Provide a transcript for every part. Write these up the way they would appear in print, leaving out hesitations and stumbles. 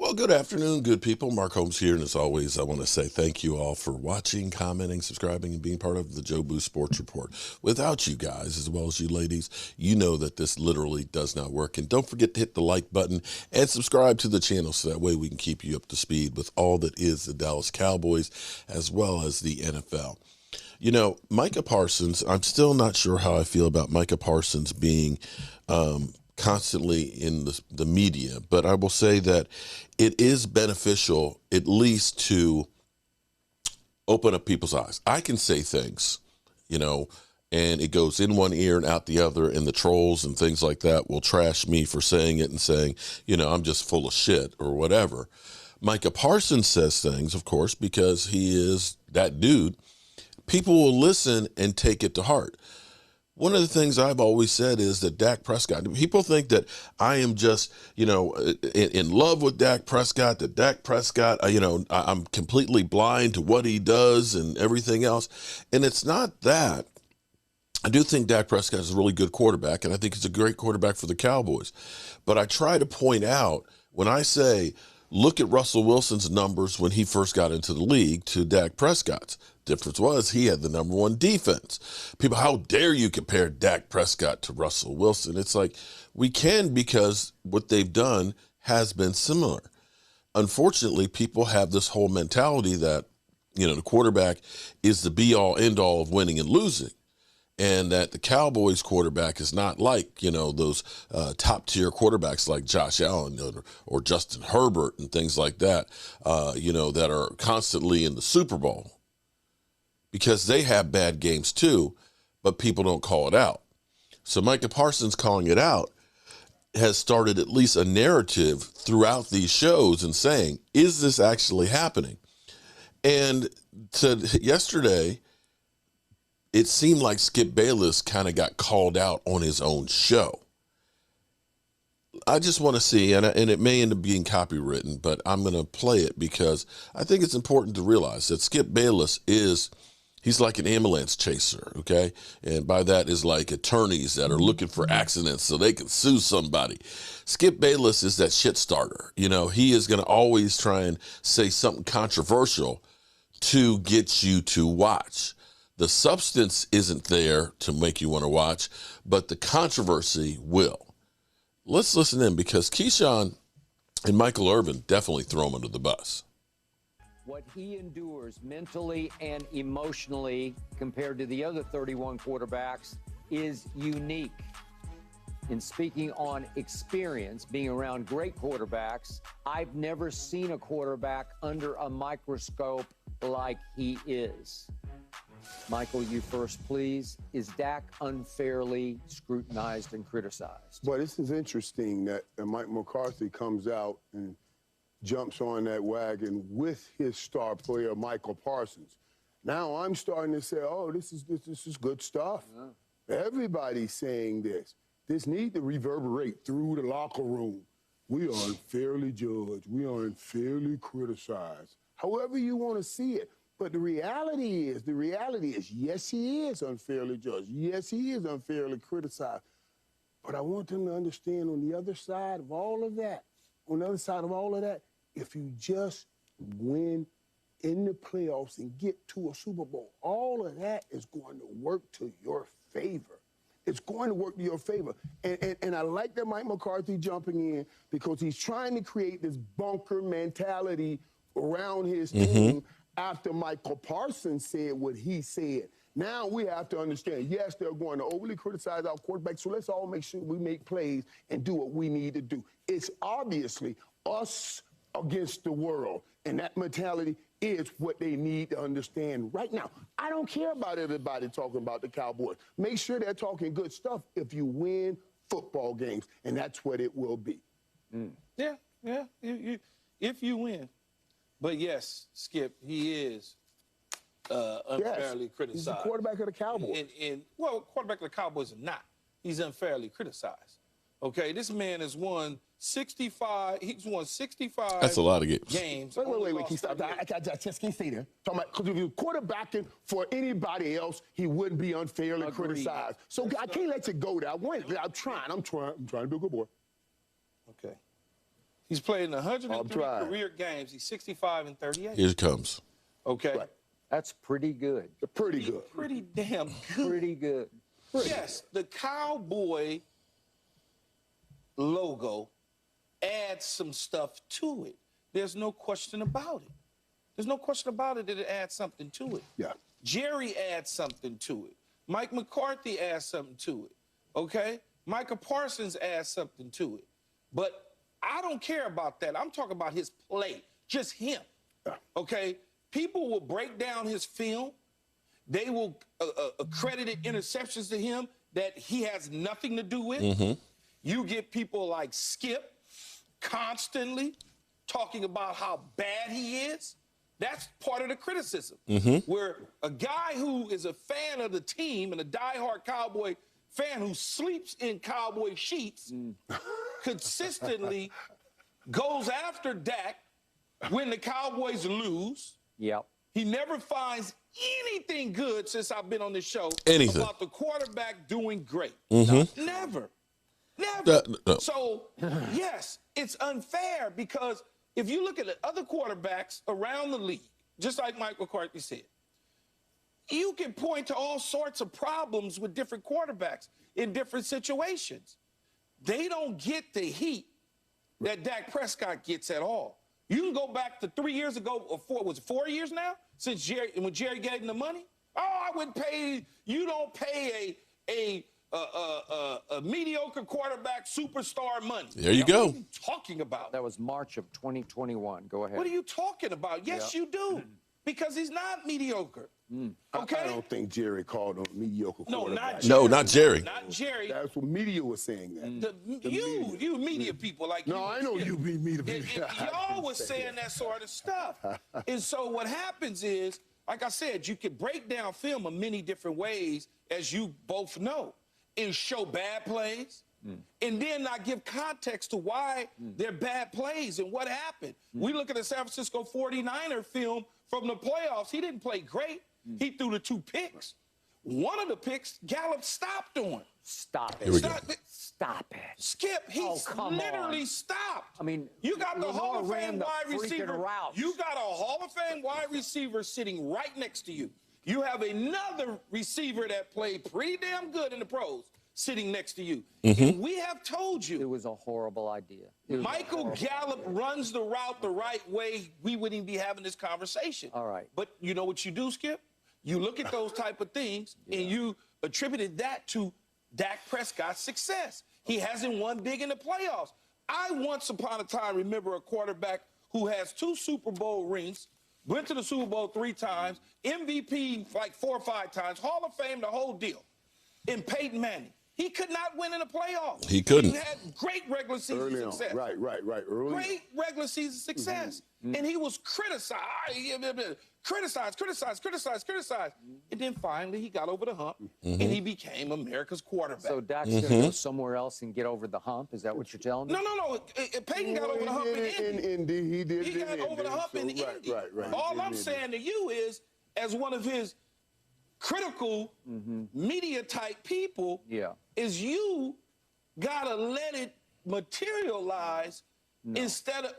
Well, good afternoon, good people. Mark Holmes here, and as always, I want to say thank you all for watching, commenting, subscribing, and being part of the Joe Boo Sports Report. Without you guys, as well as you ladies, you know that this literally does not work. And don't forget to hit the like button and subscribe to the channel so that way we can keep you up to speed with all that is the Dallas Cowboys as well as the NFL. You know, Micah Parsons, I'm still not sure how I feel about Micah Parsons being constantly in the media, but I will say that it is beneficial at least to open up people's eyes. I can say things, you know, and it goes in one ear and out the other, and the trolls and things like that will trash me for saying it and saying, you know, I'm just full of shit or whatever. Micah Parsons says things, of course, because he is that dude. People will listen and take it to heart. One of the things I've always said is that Dak Prescott, people think that I am just, you know, in love with Dak Prescott, that Dak Prescott, you know, I'm completely blind to what he does and everything else. And it's not that. I do think Dak Prescott is a really good quarterback, and I think he's a great quarterback for the Cowboys. But I try to point out when I say, look at Russell Wilson's numbers when he first got into the league to Dak Prescott's. Difference was he had the #1 defense. People, how dare you compare Dak Prescott to Russell Wilson? It's like, we can, because what they've done has been similar. Unfortunately, people have this whole mentality that, you know, the quarterback is the be-all, end-all of winning and losing, and that the Cowboys quarterback is not like, you know, those top-tier quarterbacks like Josh Allen or Justin Herbert and things like that, you know, that are constantly in the Super Bowl. Because they have bad games too, but people don't call it out. So Micah Parsons calling it out has started at least a narrative throughout these shows and saying, is this actually happening? And yesterday, it seemed like Skip Bayless kind of got called out on his own show. I just want to see, and it may end up being copywritten, but I'm going to play it because I think it's important to realize that Skip Bayless he's like an ambulance chaser, okay? And by that is like attorneys that are looking for accidents so they can sue somebody. Skip Bayless is that shit starter. You know, he is going to always try and say something controversial to get you to watch. The substance isn't there to make you want to watch, but the controversy will. Let's listen in, because Keyshawn and Michael Irvin definitely throw him under the bus. What he endures mentally and emotionally compared to the other 31 quarterbacks is unique. In speaking on experience, being around great quarterbacks, I've never seen a quarterback under a microscope like he is. Michael, you first, please. Is Dak unfairly scrutinized and criticized? Well, this is interesting that Mike McCarthy comes out and jumps on that wagon with his star player, Michael Parsons. Now I'm starting to say, oh, this is good stuff. Yeah. Everybody's saying this. This needs to reverberate through the locker room. We are unfairly judged. We are unfairly criticized. However you want to see it. But the reality is, yes, he is unfairly judged. Yes, he is unfairly criticized. But I want them to understand on the other side of all of that, if you just win in the playoffs and get to a Super Bowl, all of that is going to work to your favor. It's going to work to your favor. And I like that Mike McCarthy jumping in, because he's trying to create this bunker mentality around his team after Michael Parsons said what he said. Now we have to understand, yes, they're going to overly criticize our quarterback, so let's all make sure we make plays and do what we need to do. It's obviously us against the world, and that mentality is what they need to understand right now. I don't care about everybody talking about the Cowboys. Make sure they're talking good stuff if you win football games, and that's what it will be. Yeah, if you win. But yes, Skip, he is unfairly criticized. He's the quarterback of the Cowboys. Well, quarterback of the Cowboys are not. He's unfairly criticized. Okay, this man has won 65. He's won 65. That's a lot of games. Wait. Can you stop? I just can't stay there. Because if you're quarterbacking for anybody else, he wouldn't be unfairly criticized. So I can't let you go there. I'm trying to be a good boy. Okay. He's played in 103 career games. He's 65 and 38. Here it comes. Okay. Right. That's pretty good. Pretty good. Pretty damn good. Pretty good. Yes, the Cowboy logo adds some stuff to it. There's no question about it. There's no question about it that it adds something to it. Yeah. Jerry adds something to it. Mike McCarthy adds something to it. Okay? Micah Parsons adds something to it. But I don't care about that. I'm talking about his play, just him. Okay? People will break down his film. They will accredit interceptions to him that he has nothing to do with. You get people like Skip constantly talking about how bad he is. That's part of the criticism. Where a guy who is a fan of the team and a diehard Cowboy fan who sleeps in Cowboy sheets consistently goes after Dak when the Cowboys lose. Yep. He never finds anything good since I've been on this show about the quarterback doing great. Never. Never. No. So, yes, it's unfair because if you look at the other quarterbacks around the league, just like Mike McCarthy said, you can point to all sorts of problems with different quarterbacks in different situations. They don't get the heat that Dak Prescott gets at all. You can go back to 3 years ago, or was it 4 years now, since when Jerry gave him the money? Oh, I wouldn't pay, you don't pay a mediocre quarterback superstar money. There you go. What are you talking about? That was March of 2021. Go ahead. What are you talking about? Yes, you do. Because he's not mediocre. Okay? I don't think Jerry called him mediocre quarterback. Not Jerry. Not Jerry. That's what media was saying that. You media people like No, I know you be media people. Y'all was saying that sort of stuff. And so what happens is, like I said, you can break down film in many different ways, as you both know, and show bad plays, and then not give context to why they're bad plays and what happened. We look at the San Francisco 49er film from the playoffs. He didn't play great. He threw the 2 picks. One of the picks, Gallup stopped on. Stop it. Here we go. Stop it. Skip, he literally stopped. I mean, you got the Hall of Fame the wide receiver. routes. You got a Hall of Fame wide receiver sitting right next to you. You have another receiver that played pretty damn good in the pros sitting next to you. And we have told you. It was a horrible idea. Michael Gallup runs the route the right way. We wouldn't even be having this conversation. All right. But you know what you do, Skip? You look at those type of things, and you attributed that to Dak Prescott's success. He hasn't won big in the playoffs. I once upon a time remember a quarterback who has 2 Super Bowl rings, went to the Super Bowl 3 times, MVP like 4 or 5 times, Hall of Fame, the whole deal, in Peyton Manning. He could not win in the playoffs. He couldn't. He had great regular season success. Right. Early great regular season success. And he was criticized. And then finally he got over the hump, and he became America's quarterback. So Dak's going to go somewhere else and get over the hump? Is that what you're telling me? No. Peyton got over the hump in Indy. He did. He got over the hump in Indy. Right. All I'm saying to you is, as one of his critical media type people, is you gotta let it materialize instead of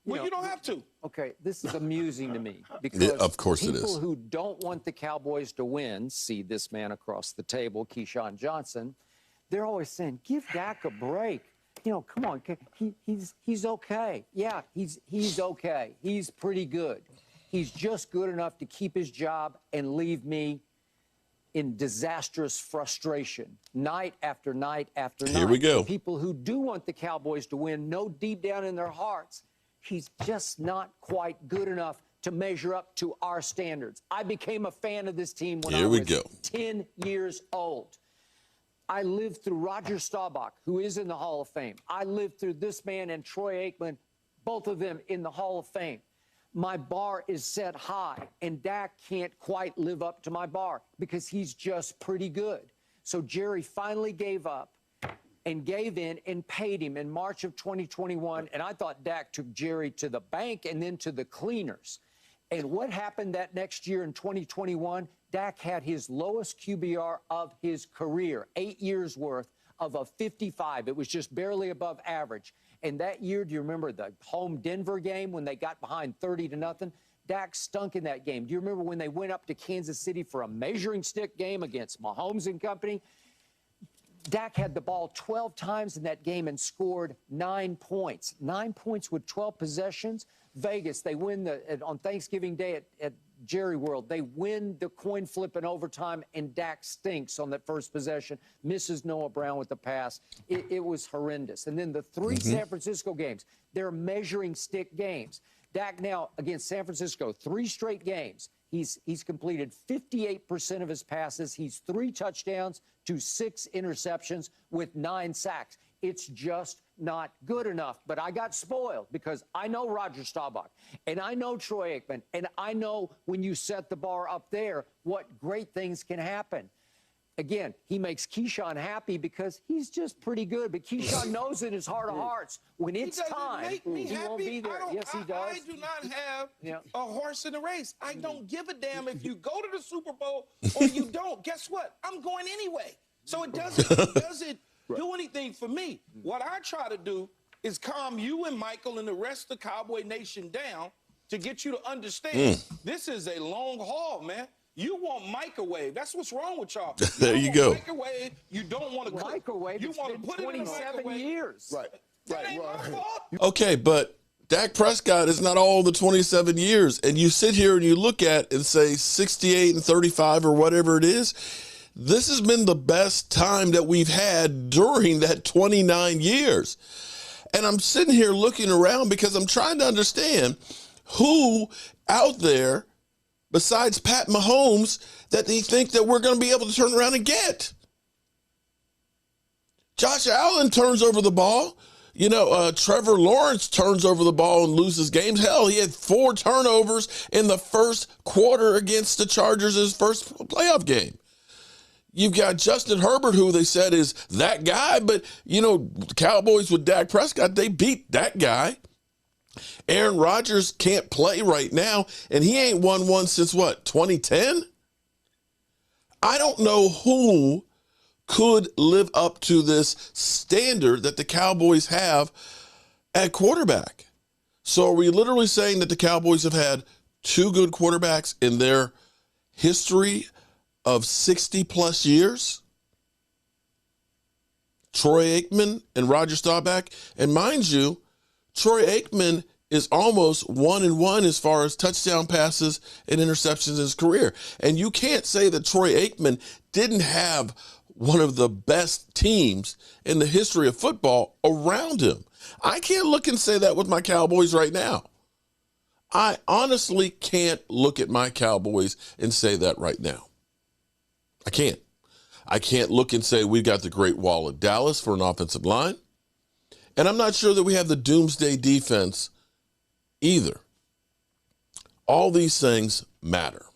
you don't have to. Okay, this is amusing to me because of course it is. People who don't want the Cowboys to win, see this man across the table, Keyshawn Johnson, they're always saying, give Dak a break. You know, come on, he's okay. Yeah, he's okay. He's pretty good. He's just good enough to keep his job and leave me in disastrous frustration night after night after night. Here we go. People who do want the Cowboys to win know deep down in their hearts he's just not quite good enough to measure up to our standards. I became a fan of this team when I was 10 years old. I lived through Roger Staubach, who is in the Hall of Fame. I lived through this man and Troy Aikman, both of them in the Hall of Fame. My bar is set high, and Dak can't quite live up to my bar because he's just pretty good. So Jerry finally gave up and gave in and paid him in March of 2021, and I thought Dak took Jerry to the bank and then to the cleaners. And what happened that next year in 2021? Dak had his lowest QBR of his career, 8 years worth of a 55. It was just barely above average. And that year, do you remember the home Denver game when they got behind 30-0? Dak stunk in that game. Do you remember when they went up to Kansas City for a measuring stick game against Mahomes and company? Dak had the ball 12 times in that game and scored 9 points. 9 points with 12 possessions. Vegas, they win on Thanksgiving Day at Jerry World. They win the coin flip in overtime, and Dak stinks on that first possession, misses Noah Brown with the pass. It was horrendous. And then the three San Francisco games, they're measuring stick games. Dak now against San Francisco, 3 straight games. He's completed 58% of his passes. He's 3 touchdowns to 6 interceptions with 9 sacks. It's just not good enough. But I got spoiled because I know Roger Staubach, and I know Troy Aikman, and I know when you set the bar up there, what great things can happen. Again, he makes Keyshawn happy because he's just pretty good. But Keyshawn knows in his heart of hearts, when it's time, he won't be there. Yes, he does. I do not have a horse in the race. I don't give a damn if you go to the Super Bowl or you don't. Guess what? I'm going anyway. So it doesn't do anything for me. What I try to do is calm you and Michael and the rest of Cowboy Nation down to get you to understand this is a long haul, man. You want microwave. That's what's wrong with y'all. There you go. Microwave. You don't want to cook. Microwave. You want to put it in the 27 years. Right. That ain't my fault. Okay, but Dak Prescott is not all the 27 years. And you sit here and you look at and say 68 and 35 or whatever it is. This has been the best time that we've had during that 29 years. And I'm sitting here looking around because I'm trying to understand who out there besides Pat Mahomes that they think that we're going to be able to turn around and get. Josh Allen turns over the ball. You know, Trevor Lawrence turns over the ball and loses games. Hell, he had 4 turnovers in the first quarter against the Chargers, his first playoff game. You've got Justin Herbert, who they said is that guy, but, you know, the Cowboys with Dak Prescott, they beat that guy. Aaron Rodgers can't play right now, and he ain't won one since, what, 2010? I don't know who could live up to this standard that the Cowboys have at quarterback. So are we literally saying that the Cowboys have had 2 good quarterbacks in their history of 60-plus years? Troy Aikman and Roger Staubach. And mind you, Troy Aikman is almost 1-1 as far as touchdown passes and interceptions in his career. And you can't say that Troy Aikman didn't have one of the best teams in the history of football around him. I can't look and say that with my Cowboys right now. I honestly can't look at my Cowboys and say that right now. I can't. I can't look and say we've got the Great Wall of Dallas for an offensive line. And I'm not sure that we have the doomsday defense either. All these things matter.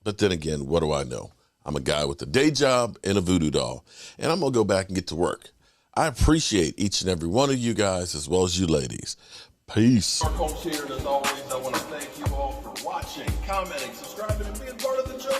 But then again, what do I know? I'm a guy with a day job and a voodoo doll, and I'm going to go back and get to work. I appreciate each and every one of you guys as well as you ladies. Peace. Our coach here, and as always, I want to thank you all for watching, commenting, subscribing, and being part of the Joe